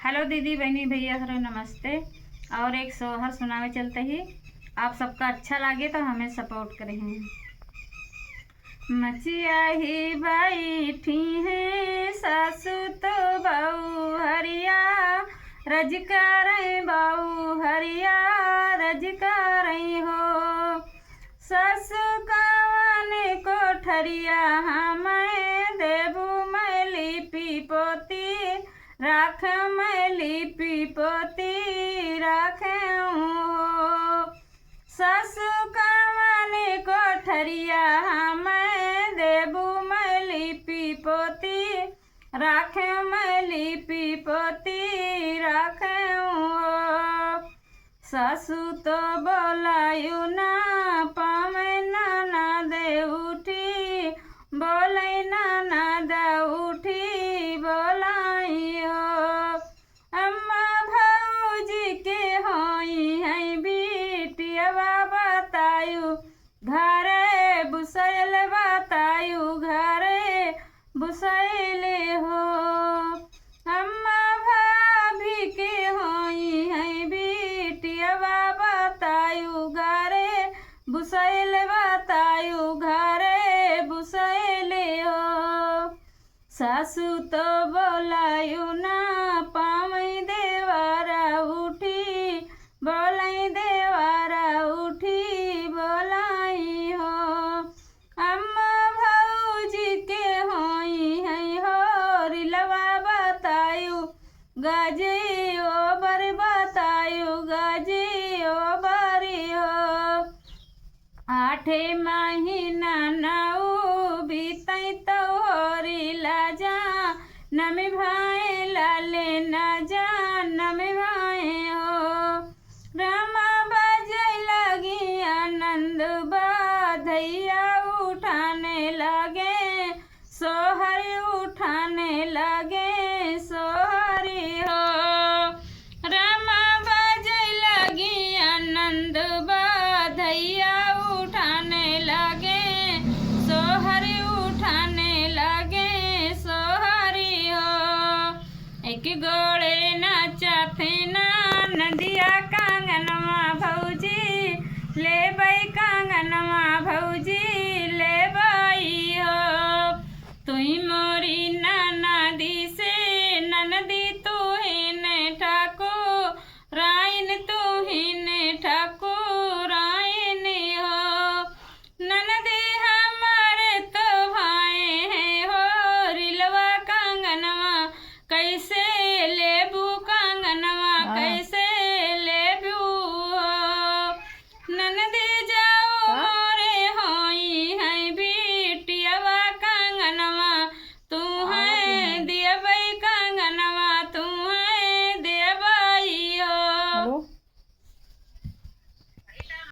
Hello दीदी बहनी भैया सर नमस्ते। और एक सोहर सुनावे चलते ही आप सबका अच्छा लगे तो हमें सपोर्ट करें। मचिया ही बैठी हैं सासू तो बहू हरिया रज कर बहू हरिया रज कर हो सासू कवन कोठरिया हमें देबू मैली पीपोती राख मैली पीपोती राखे सासू कवन कोठरिया हमें देबू मैली पीपोती राख मैली पीपोती राखे सासू तो बोलायु ना पावे ना दे उठी बोले ना दे उठी बोलाई हो अम्मा भौजी के होई है बिटियावा बतायु घरे बुसैल बतायु घरे बुसैल हो अम्मा भाभी के होई है बिटियावा बतायु घरे बुसैल बतायु घरे बुसैल हो सासू तो बोलायु ना पावई देवारा उठी बोलाई देवारा उठी बोलाई हो अम्मा भौजी के होई है हो रिलवा बतायु गाजी ओ बर बतायु गाजी ओ बरी हो 8 महीना नौ बीतई तो होरी लाजा नमी भाई लाले ना जा नमी भाई हो रामा बजै लगी आनंद बाधैया उठाने लगे सोहर उठाने लगे सोहरी हो रामा बजै लगी आनंद बाधैया उठाने लगे सोहर उठाने लगे सोहरी हो एक गोड़े नाचथे ना नदिया कांगनवा भौजी ले बई कांगनवा भौजी